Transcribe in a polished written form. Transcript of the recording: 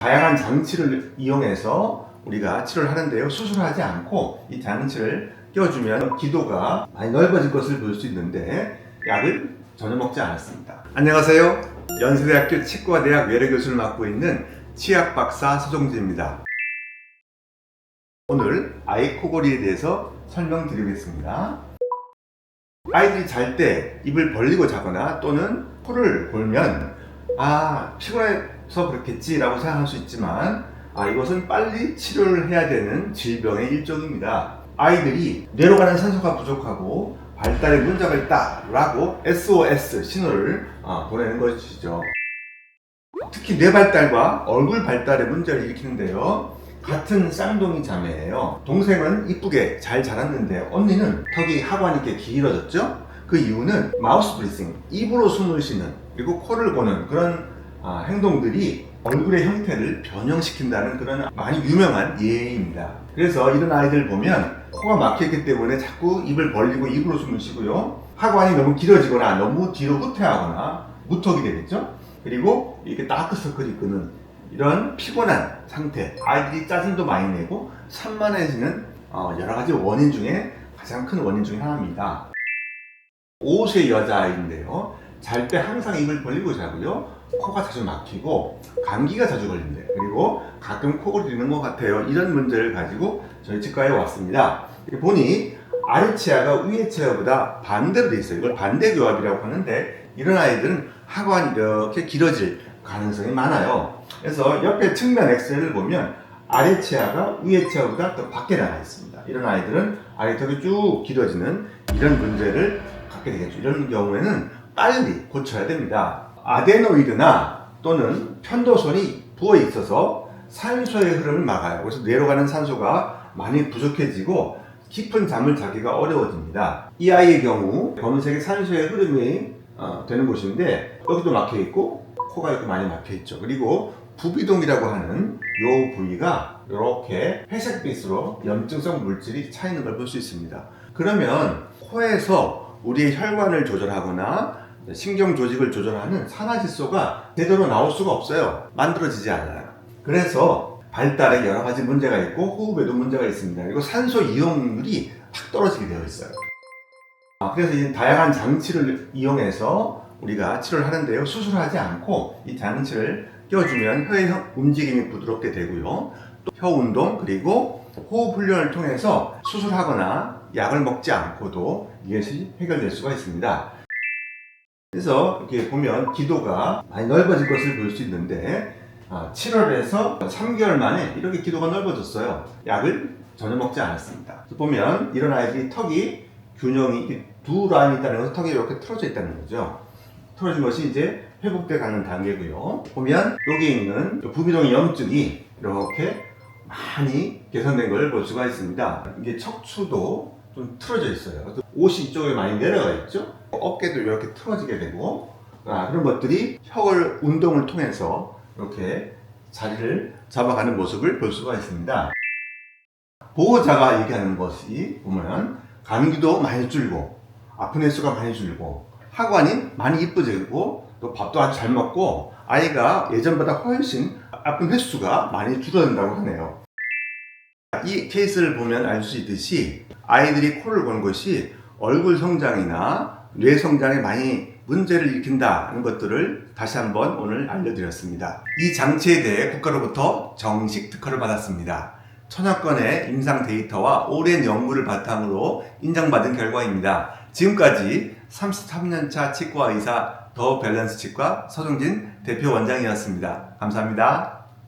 다양한 장치를 이용해서 우리가 치료를 하는데요. 수술하지 않고 이 장치를 껴주면 기도가 많이 넓어질 것을 볼 수 있는데 약을 전혀 먹지 않았습니다. 안녕하세요. 연세대학교 치과대학 외래교수를 맡고 있는 치약 박사 서종진입니다. 오늘 아이 코골이에 대해서 설명드리겠습니다. 아이들이 잘 때 입을 벌리고 자거나 또는 코를 골면 피곤해서 그렇겠지 라고 생각할 수 있지만 이것은 빨리 치료를 해야 되는 질병의 일종입니다. 아이들이 뇌로 가는 산소가 부족하고 발달에 문제가 있다 라고 SOS 신호를 보내는 것이죠. 특히 뇌 발달과 얼굴 발달에 문제를 일으키는데요. 같은 쌍둥이 자매예요. 동생은 이쁘게 잘 자랐는데 언니는 턱이 하관이 이렇게 길어졌죠. 그 이유는 마우스 브리싱, 입으로 숨을 쉬는 그리고 코를 고는 그런 행동들이 얼굴의 형태를 변형시킨다는 그런 많이 유명한 예입니다. 그래서 이런 아이들 보면 코가 막혀있기 때문에 자꾸 입을 벌리고 입으로 숨을 쉬고요. 하관이 너무 길어지거나 너무 뒤로 후퇴하거나 무턱이 되겠죠. 그리고 이렇게 다크서클이 끄는 이런 피곤한 상태, 아이들이 짜증도 많이 내고 산만해지는 여러 가지 원인 중에 가장 큰 원인 중에 하나입니다. 5세 여자아이인데요. 잘 때 항상 입을 벌리고 자고요. 코가 자주 막히고 감기가 자주 걸린대요. 그리고 가끔 코골이는 것 같아요. 이런 문제를 가지고 저희 치과에 왔습니다. 보니 아래 치아가 위에 치아보다 반대로 돼 있어요. 이걸 반대교합이라고 하는데 이런 아이들은 하관이 이렇게 길어질 가능성이 많아요. 그래서 옆에 측면 엑스레이를 보면 아래 치아가 위에 치아보다 더 밖에 나가 있습니다. 이런 아이들은 아래턱이 쭉 길어지는 이런 문제를 갖게 되겠죠. 이런 경우에는 빨리 고쳐야 됩니다. 아데노이드나 또는 편도선이 부어 있어서 산소의 흐름을 막아요. 그래서 뇌로 가는 산소가 많이 부족해지고 깊은 잠을 자기가 어려워집니다. 이 아이의 경우 검은색의 산소의 흐름이 되는 곳인데 여기도 막혀 있고 코가 이렇게 많이 막혀 있죠. 그리고 부비동이라고 하는 이 부위가 이렇게 회색빛으로 염증성 물질이 차 있는 걸 볼 수 있습니다. 그러면 코에서 우리의 혈관을 조절하거나 신경 조직을 조절하는 산화질소가 제대로 나올 수가 없어요. 만들어지지 않아요. 그래서 발달에 여러 가지 문제가 있고 호흡에도 문제가 있습니다. 그리고 산소 이용률이 확 떨어지게 되어 있어요. 그래서 이 다양한 장치를 이용해서 우리가 치료를 하는데요. 수술하지 않고 이 장치를 껴주면 혀의 움직임이 부드럽게 되고요. 또 혀 운동 그리고 호흡 훈련을 통해서 수술하거나 약을 먹지 않고도 이것이 해결될 수가 있습니다. 그래서 이렇게 보면 기도가 많이 넓어질 것을 볼 수 있는데 7월에서 3개월 만에 이렇게 기도가 넓어졌어요. 약을 전혀 먹지 않았습니다. 보면 이런 아이들이 턱이 균형이 두 라인이 있다는 것은 턱이 이렇게 틀어져 있다는 거죠. 틀어진 것이 이제 회복돼 가는 단계고요. 보면 여기 있는 부비동의 염증이 이렇게 많이 개선된 걸 볼 수가 있습니다. 이게 척추도 좀 틀어져 있어요. 옷이 이쪽에 많이 내려가 있죠. 어깨도 이렇게 틀어지게 되고 그런 것들이 혀를 운동을 통해서 이렇게 자리를 잡아가는 모습을 볼 수가 있습니다. 보호자가 얘기하는 것이 보면 감기도 많이 줄고 아픈 횟수가 많이 줄고 하관이 많이 이뻐지고 또 밥도 아주 잘 먹고 아이가 예전보다 훨씬 아픈 횟수가 많이 줄어든다고 하네요. 이 케이스를 보면 알 수 있듯이 아이들이 코를 고는 것이 얼굴 성장이나 뇌 성장에 많이 문제를 일으킨다는 것들을 다시 한번 오늘 알려드렸습니다. 이 장치에 대해 국가로부터 정식 특허를 받았습니다. 천여 건의 임상 데이터와 오랜 연구를 바탕으로 인정받은 결과입니다. 지금까지 33년차 치과 의사 더 밸런스 치과 서종진 대표 원장이었습니다. 감사합니다.